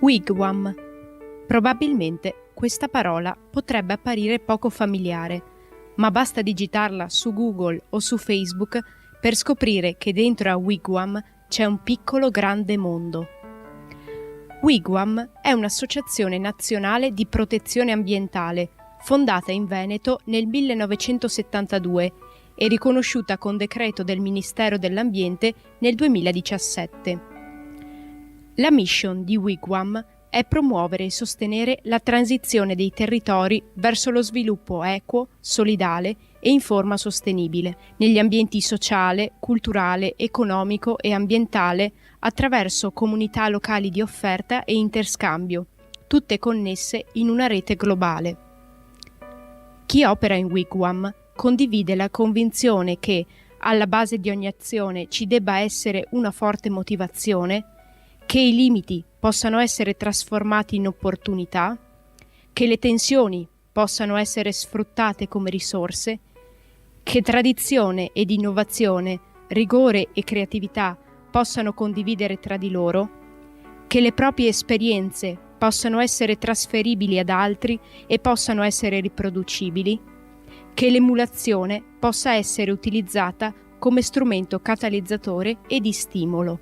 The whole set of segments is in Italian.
Wigwam. Probabilmente questa parola potrebbe apparire poco familiare, ma basta digitarla su Google o su Facebook per scoprire che dentro a Wigwam c'è un piccolo grande mondo. Wigwam è un'associazione nazionale di protezione ambientale fondata in Veneto nel 1972 e riconosciuta con decreto del Ministero dell'Ambiente nel 2017. La mission di Wigwam è promuovere e sostenere la transizione dei territori verso lo sviluppo equo, solidale e in forma sostenibile, negli ambienti sociale, culturale, economico e ambientale attraverso comunità locali di offerta e interscambio, tutte connesse in una rete globale. Chi opera in Wigwam condivide la convinzione che alla base di ogni azione ci debba essere una forte motivazione, che i limiti possano essere trasformati in opportunità, che le tensioni possano essere sfruttate come risorse, che tradizione ed innovazione, rigore e creatività possano condividere tra di loro, che le proprie esperienze possano essere trasferibili ad altri e possano essere riproducibili, che l'emulazione possa essere utilizzata come strumento catalizzatore e di stimolo.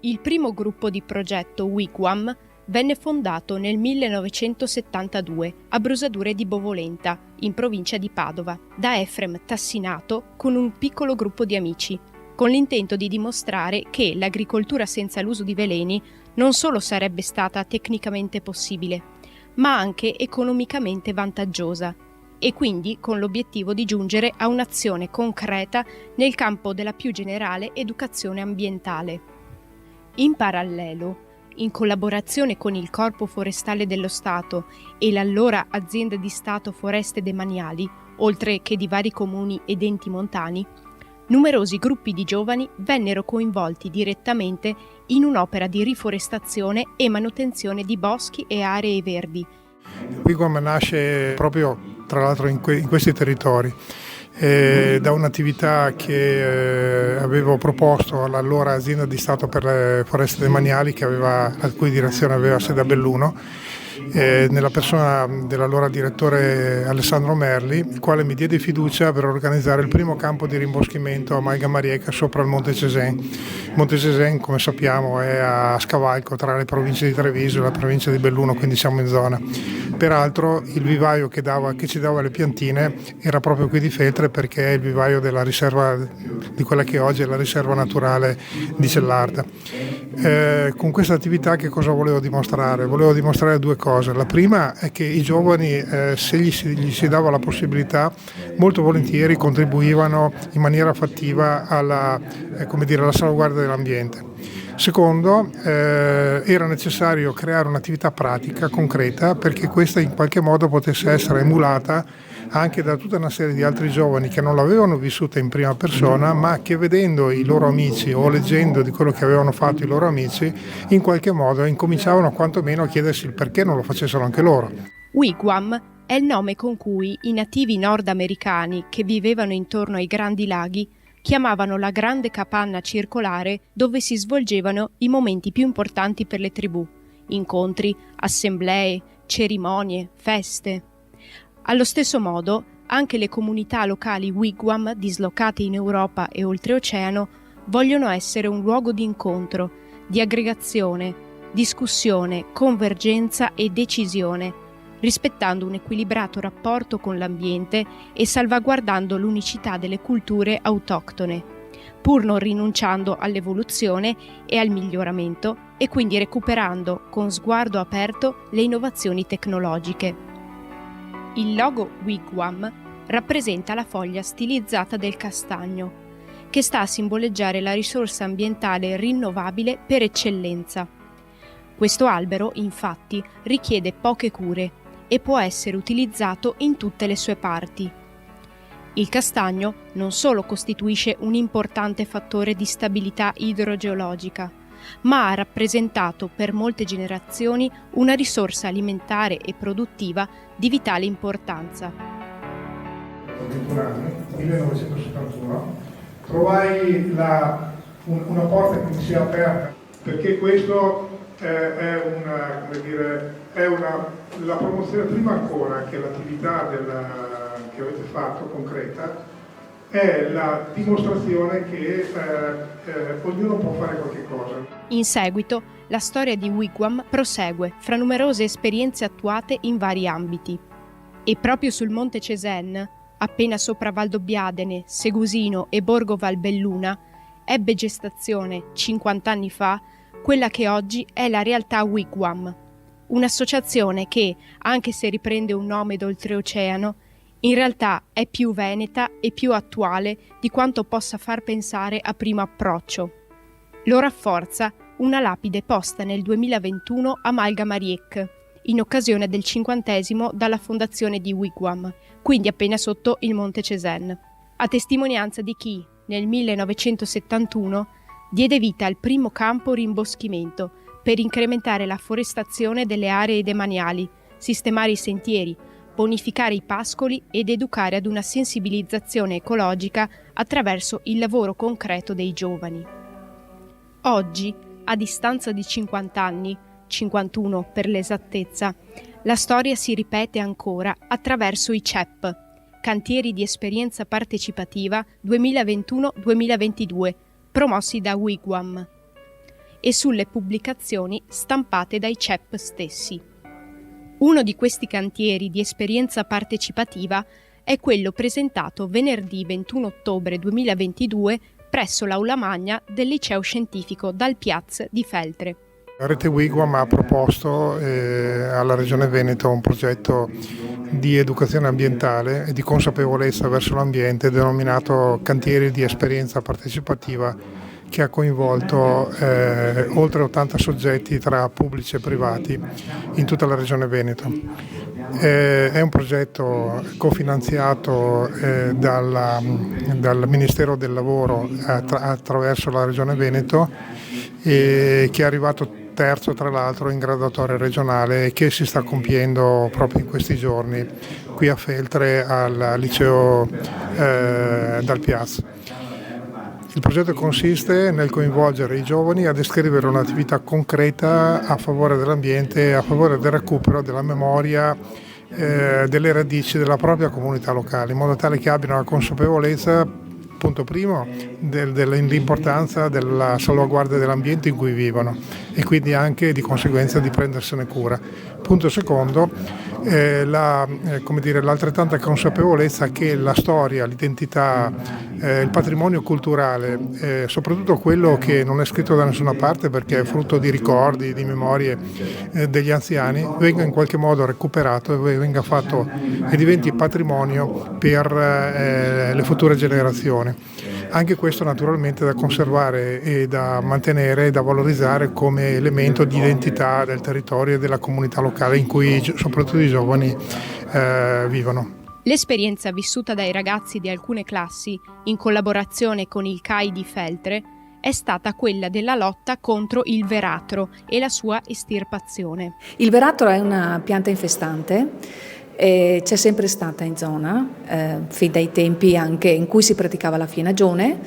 Il primo gruppo di progetto Wigwam venne fondato nel 1972 a Brusadure di Bovolenta, in provincia di Padova, da Efrem Tassinato con un piccolo gruppo di amici, con l'intento di dimostrare che l'agricoltura senza l'uso di veleni non solo sarebbe stata tecnicamente possibile, ma anche economicamente vantaggiosa, e quindi con l'obiettivo di giungere a un'azione concreta nel campo della più generale educazione ambientale. In parallelo, in collaborazione con il Corpo Forestale dello Stato e l'allora Azienda di Stato Foreste Demaniali, oltre che di vari comuni ed enti montani, numerosi gruppi di giovani vennero coinvolti direttamente in un'opera di riforestazione e manutenzione di boschi e aree verdi. Wigwam nasce proprio, tra l'altro, in questi territori. Da un'attività che avevo proposto all'allora Azienda di Stato per le Foreste Demaniali, la cui direzione aveva sede a Belluno, nella persona dell'allora direttore Alessandro Merli, il quale mi diede fiducia per organizzare il primo campo di rimboschimento a Maiga-Marieca sopra il Monte Cesen. Il Monte Cesen, come sappiamo, è a scavalco tra le province di Treviso e la provincia di Belluno, quindi siamo in zona. Peraltro il vivaio che ci dava le piantine era proprio qui di Feltre, perché è il vivaio della riserva, di quella che oggi è la riserva naturale di Cellarda. Con questa attività che cosa volevo dimostrare? Volevo dimostrare due cose. La prima è che i giovani, se gli si dava la possibilità, molto volentieri contribuivano in maniera fattiva alla salvaguardia dell'ambiente. Secondo, era necessario creare un'attività pratica, concreta, perché questa in qualche modo potesse essere emulata anche da tutta una serie di altri giovani che non l'avevano vissuta in prima persona, ma che vedendo i loro amici o leggendo di quello che avevano fatto i loro amici, in qualche modo incominciavano quantomeno a chiedersi il perché non lo facessero anche loro. Wigwam è il nome con cui i nativi nordamericani che vivevano intorno ai grandi laghi chiamavano la grande capanna circolare dove si svolgevano i momenti più importanti per le tribù: incontri, assemblee, cerimonie, feste. Allo stesso modo, anche le comunità locali Wigwam dislocate in Europa e oltreoceano vogliono essere un luogo di incontro, di aggregazione, discussione, convergenza e decisione, rispettando un equilibrato rapporto con l'ambiente e salvaguardando l'unicità delle culture autoctone, pur non rinunciando all'evoluzione e al miglioramento, e quindi recuperando con sguardo aperto le innovazioni tecnologiche. Il logo Wigwam rappresenta la foglia stilizzata del castagno, che sta a simboleggiare la risorsa ambientale rinnovabile per eccellenza. Questo albero, infatti, richiede poche cure e può essere utilizzato in tutte le sue parti. Il castagno non solo costituisce un importante fattore di stabilità idrogeologica, ma ha rappresentato per molte generazioni una risorsa alimentare e produttiva di vitale importanza. Contemporanei, 1971, trovai una porta che mi si è aperta perché questo la promozione, prima ancora che l'attività che avete fatto concreta, è la dimostrazione che ognuno può fare qualche cosa. In seguito, la storia di Wigwam prosegue fra numerose esperienze attuate in vari ambiti. E proprio sul Monte Cesen, appena sopra Valdobbiadene, Segusino e Borgo Valbelluna, ebbe gestazione, 50 anni fa, quella che oggi è la realtà Wigwam, un'associazione che, anche se riprende un nome d'oltreoceano, in realtà è più veneta e più attuale di quanto possa far pensare a primo approccio. Lo rafforza una lapide posta nel 2021 a Malgamariec, in occasione del 50° dalla fondazione di Wigwam, quindi appena sotto il Monte Cesen, a testimonianza di chi, nel 1971, diede vita al primo campo rimboschimento per incrementare la forestazione delle aree demaniali, sistemare i sentieri, bonificare i pascoli ed educare ad una sensibilizzazione ecologica attraverso il lavoro concreto dei giovani. Oggi, a distanza di 50 anni, 51 per l'esattezza, la storia si ripete ancora attraverso i CEP, Cantieri di Esperienza Partecipativa 2021-2022, promossi da Wigwam, e sulle pubblicazioni stampate dai CEP stessi. Uno di questi cantieri di esperienza partecipativa è quello presentato venerdì 21 ottobre 2022 presso l'Aula Magna del Liceo Scientifico Dal Piaz di Feltre. La rete Wigwam ha proposto alla Regione Veneto un progetto di educazione ambientale e di consapevolezza verso l'ambiente denominato Cantieri di Esperienza Partecipativa, che ha coinvolto oltre 80 soggetti tra pubblici e privati in tutta la Regione Veneto. È un progetto cofinanziato dal Ministero del Lavoro attraverso la Regione Veneto e che è arrivato terzo tra l'altro in graduatoria regionale e che si sta compiendo proprio in questi giorni qui a Feltre al liceo Dal Piaz. Il progetto consiste nel coinvolgere i giovani a descrivere un'attività concreta a favore dell'ambiente e a favore del recupero della memoria delle radici della propria comunità locale, in modo tale che abbiano la consapevolezza, punto primo, dell'importanza della salvaguardia dell'ambiente in cui vivono e quindi anche di conseguenza di prendersene cura. Punto secondo, l'altrettanta consapevolezza che la storia, l'identità, il patrimonio culturale, soprattutto quello che non è scritto da nessuna parte perché è frutto di ricordi, di memorie degli anziani, venga in qualche modo recuperato e venga fatto e diventi patrimonio per le future generazioni. Anche questo naturalmente da conservare e da mantenere e da valorizzare come elemento di identità del territorio e della comunità locale in cui soprattutto i giovani vivono. L'esperienza vissuta dai ragazzi di alcune classi, in collaborazione con il CAI di Feltre, è stata quella della lotta contro il veratro e la sua estirpazione. Il veratro è una pianta infestante. C'è sempre stata in zona, fin dai tempi anche in cui si praticava la fienagione,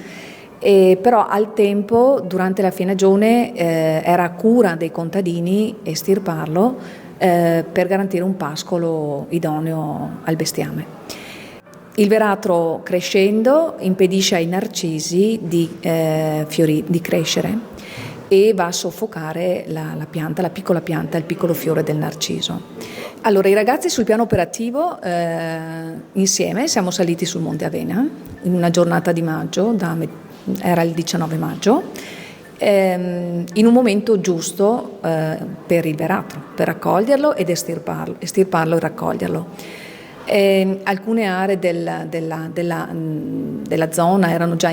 però al tempo, durante la fienagione, era cura dei contadini estirparlo per garantire un pascolo idoneo al bestiame. Il veratro crescendo impedisce ai narcisi di crescere e va a soffocare la pianta, la piccola pianta, il piccolo fiore del narciso. Allora, i ragazzi sul piano operativo insieme siamo saliti sul Monte Avena in una giornata di maggio, era il 19 maggio, in un momento giusto per il veratro, per raccoglierlo ed estirparlo e raccoglierlo. Alcune aree della zona erano già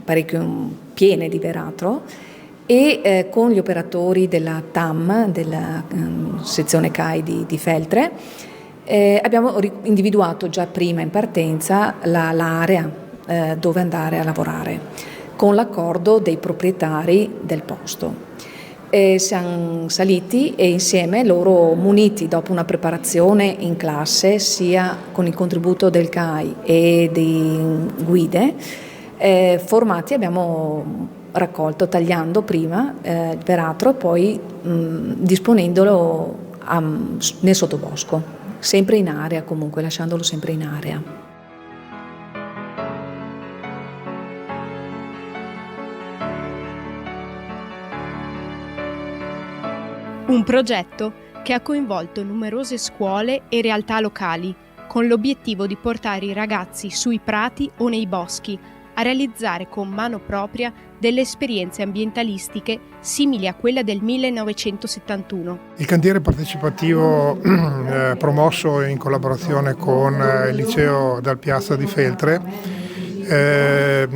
parecchio piene di veratro e con gli operatori della TAM, della sezione CAI di Feltre, abbiamo individuato già prima in partenza l'area dove andare a lavorare, con l'accordo dei proprietari del posto. Siamo saliti e insieme loro, muniti dopo una preparazione in classe, sia con il contributo del CAI e di guide, formati abbiamo raccolto tagliando prima il veratro e poi disponendolo nel sottobosco, sempre in area comunque, lasciandolo sempre in area. Un progetto che ha coinvolto numerose scuole e realtà locali, con l'obiettivo di portare i ragazzi sui prati o nei boschi a realizzare con mano propria delle esperienze ambientalistiche simili a quella del 1971. Il cantiere partecipativo promosso in collaborazione con il liceo Dal Piazza di Feltre è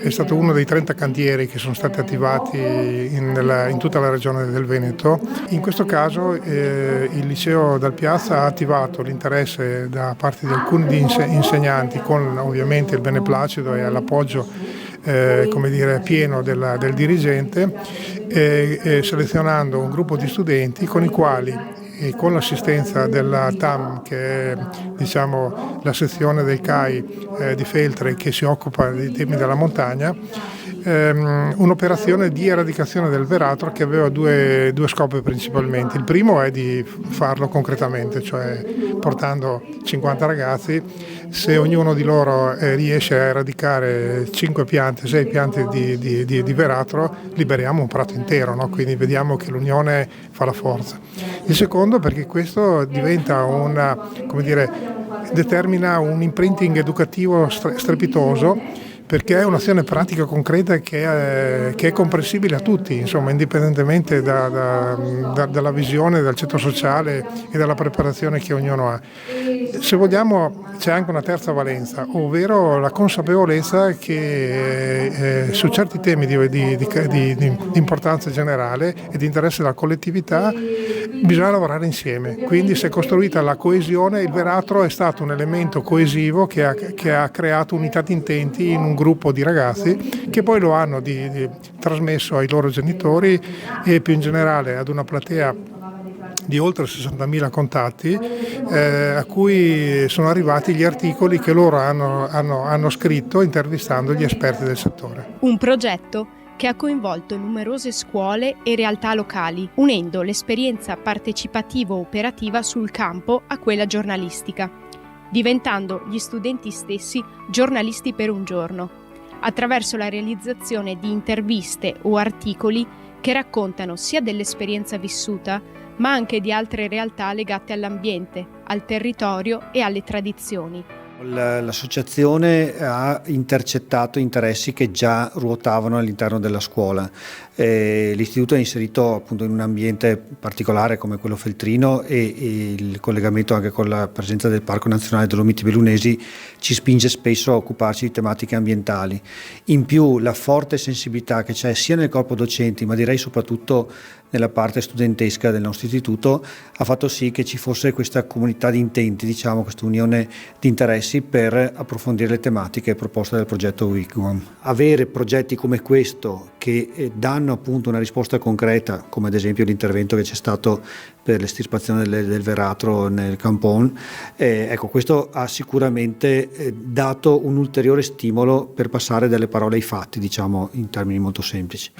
stato uno dei 30 cantieri che sono stati attivati in tutta la regione del Veneto. In questo caso il liceo Dal Piazza ha attivato l'interesse da parte di alcuni insegnanti, con ovviamente il beneplacito e l'appoggio pieno del dirigente, selezionando un gruppo di studenti con i quali, e con l'assistenza della TAM, che è la sezione del CAI di Feltre che si occupa dei temi della montagna, un'operazione di eradicazione del veratro che aveva due scopi principalmente. Il primo è di farlo concretamente, cioè portando 50 ragazzi, se ognuno di loro riesce a eradicare 5 piante, 6 piante di veratro, liberiamo un prato intero, no? Quindi vediamo che l'unione fa la forza. Il secondo perché questo diventa determina un imprinting educativo strepitoso, perché è un'azione pratica concreta che è comprensibile a tutti, insomma, indipendentemente dalla visione, dal ceto sociale e dalla preparazione che ognuno ha. Se vogliamo c'è anche una terza valenza, ovvero la consapevolezza che su certi temi di importanza generale e di interesse della collettività bisogna lavorare insieme. Quindi si è costruita la coesione, il veratro è stato un elemento coesivo che ha creato unità di intenti in un gruppo di ragazzi che poi lo hanno trasmesso ai loro genitori e più in generale ad una platea di oltre 60.000 contatti a cui sono arrivati gli articoli che loro hanno scritto intervistando gli esperti del settore. Un progetto che ha coinvolto numerose scuole e realtà locali, unendo l'esperienza partecipativo-operativa sul campo a quella giornalistica, diventando gli studenti stessi giornalisti per un giorno, attraverso la realizzazione di interviste o articoli che raccontano sia dell'esperienza vissuta, ma anche di altre realtà legate all'ambiente, al territorio e alle tradizioni. L'associazione ha intercettato interessi che già ruotavano all'interno della scuola. L'istituto è inserito appunto in un ambiente particolare come quello feltrino e il collegamento anche con la presenza del Parco Nazionale Dolomiti Bellunesi ci spinge spesso a occuparci di tematiche ambientali. In più la forte sensibilità che c'è sia nel corpo docenti, ma direi soprattutto nella parte studentesca del nostro istituto, ha fatto sì che ci fosse questa comunità di intenti, questa unione di interessi per approfondire le tematiche proposte dal progetto Wigwam. Avere progetti come questo che danno appunto una risposta concreta, come ad esempio l'intervento che c'è stato per l'estirpazione del veratro nel Campon, questo ha sicuramente dato un ulteriore stimolo per passare dalle parole ai fatti, in termini molto semplici.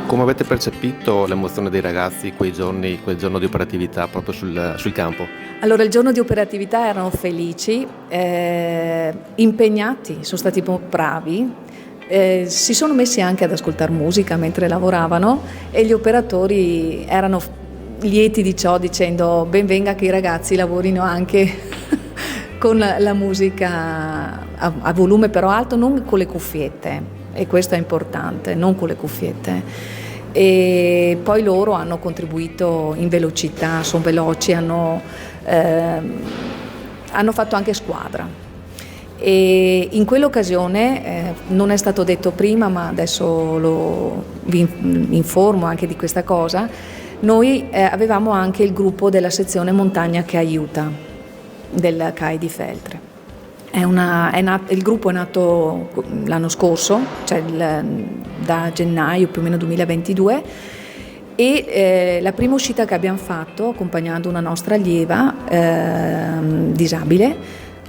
Come avete percepito l'emozione dei ragazzi quel giorno di operatività proprio sul campo? Allora, il giorno di operatività erano felici, impegnati, sono stati bravi, si sono messi anche ad ascoltare musica mentre lavoravano e gli operatori erano lieti di ciò, dicendo ben venga che i ragazzi lavorino anche con la musica a volume però alto, non con le cuffiette. E questo è importante, non con le cuffiette. E poi loro hanno contribuito in velocità, sono veloci, hanno fatto anche squadra. E in quell'occasione, non è stato detto prima, ma adesso vi informo anche di questa cosa, noi avevamo anche il gruppo della sezione Montagna che aiuta del CAI di Feltre. Il gruppo è nato l'anno scorso, cioè da gennaio più o meno 2022, e la prima uscita che abbiamo fatto accompagnando una nostra allieva disabile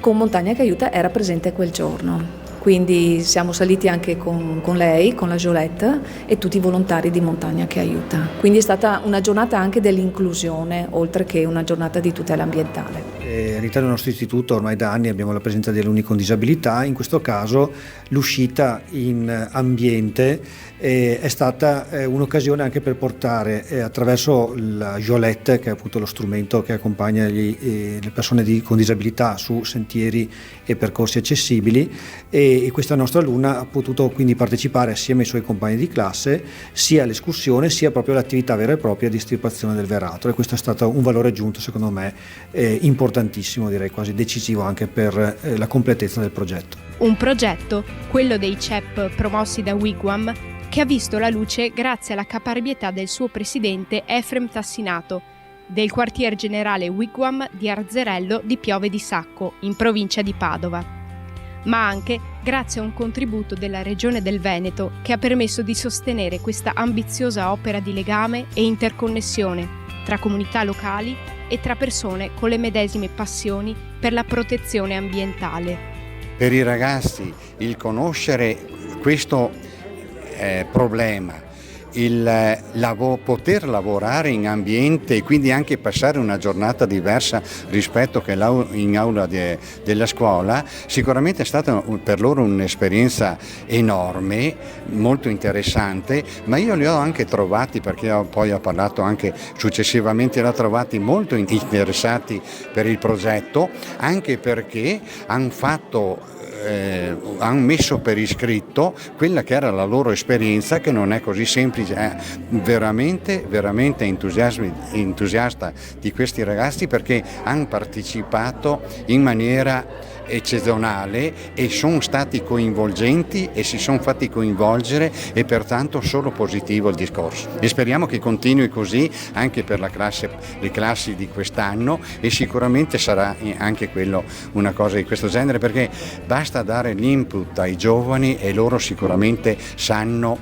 con Montagna che Aiuta era presente quel giorno. Quindi siamo saliti anche con lei, con la Jolette e tutti i volontari di Montagna che Aiuta. Quindi è stata una giornata anche dell'inclusione, oltre che una giornata di tutela ambientale. All'interno del nostro istituto ormai da anni abbiamo la presenza di alunni con disabilità, in questo caso l'uscita in ambiente è stata un'occasione anche per portare attraverso la Jolette, che è appunto lo strumento che accompagna le persone con disabilità su sentieri e percorsi accessibili, e questa nostra alunna ha potuto quindi partecipare assieme ai suoi compagni di classe sia all'escursione sia proprio all'attività vera e propria di estirpazione del veratro, e questo è stato un valore aggiunto secondo me importantissimo, direi quasi decisivo anche per la completezza del progetto. Un progetto, quello dei CEP promossi da Wigwam, che ha visto la luce grazie alla caparbietà del suo presidente Efrem Tassinato, del quartier generale Wigwam di Arzerello di Piove di Sacco, in provincia di Padova, ma anche grazie a un contributo della Regione del Veneto che ha permesso di sostenere questa ambiziosa opera di legame e interconnessione tra comunità locali e tra persone con le medesime passioni per la protezione ambientale. Per i ragazzi il conoscere questo problema, poter lavorare in ambiente e quindi anche passare una giornata diversa rispetto che in aula della scuola, sicuramente è stata per loro un'esperienza enorme, molto interessante, ma io li ho anche trovati, perché poi ho parlato anche successivamente, li ho trovati molto interessati per il progetto, anche perché hanno messo per iscritto quella che era la loro esperienza, che non è così semplice, veramente entusiasta di questi ragazzi, perché hanno partecipato in maniera eccezionale e sono stati coinvolgenti e si sono fatti coinvolgere, e pertanto solo positivo il discorso, e speriamo che continui così anche per le classi di quest'anno, e sicuramente sarà anche quello una cosa di questo genere, perché basta dare l'input ai giovani e loro sicuramente sanno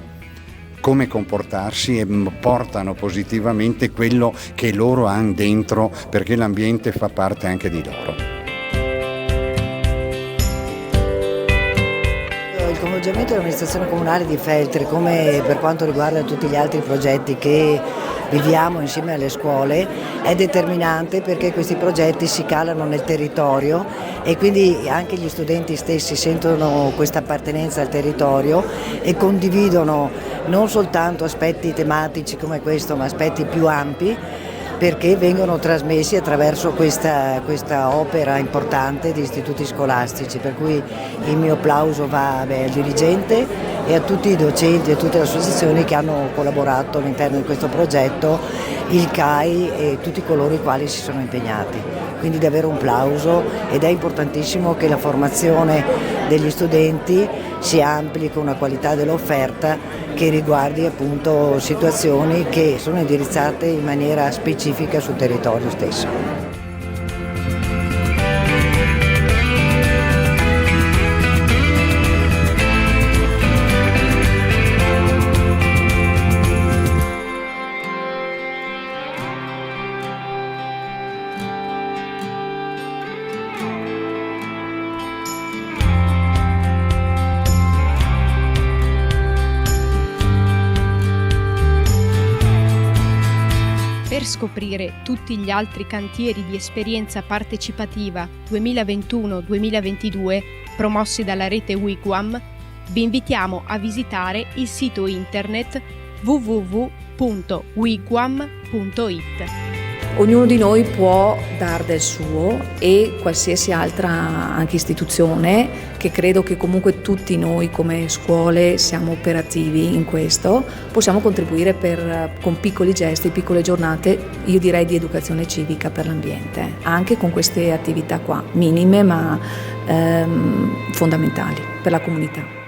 come comportarsi e portano positivamente quello che loro hanno dentro, perché l'ambiente fa parte anche di loro. Il coinvolgimento dell'amministrazione comunale di Feltri, come per quanto riguarda tutti gli altri progetti che viviamo insieme alle scuole, è determinante, perché questi progetti si calano nel territorio e quindi anche gli studenti stessi sentono questa appartenenza al territorio e condividono non soltanto aspetti tematici come questo, ma aspetti più ampi, perché vengono trasmessi attraverso questa opera importante di istituti scolastici, per cui il mio applauso va al dirigente e a tutti i docenti e tutte le associazioni che hanno collaborato all'interno di questo progetto, il CAI e tutti coloro i quali si sono impegnati. Quindi davvero un plauso, ed è importantissimo che la formazione degli studenti si ampli con una qualità dell'offerta che riguardi appunto situazioni che sono indirizzate in maniera specifica sul territorio stesso. Per scoprire tutti gli altri cantieri di esperienza partecipativa 2021-2022 promossi dalla rete Wigwam, vi invitiamo a visitare il sito internet www.wigwam.it. Ognuno di noi può dar del suo, e qualsiasi altra anche istituzione, che credo che comunque tutti noi come scuole siamo operativi in questo, possiamo contribuire con piccoli gesti, piccole giornate, io direi di educazione civica per l'ambiente, anche con queste attività qua, minime ma fondamentali per la comunità.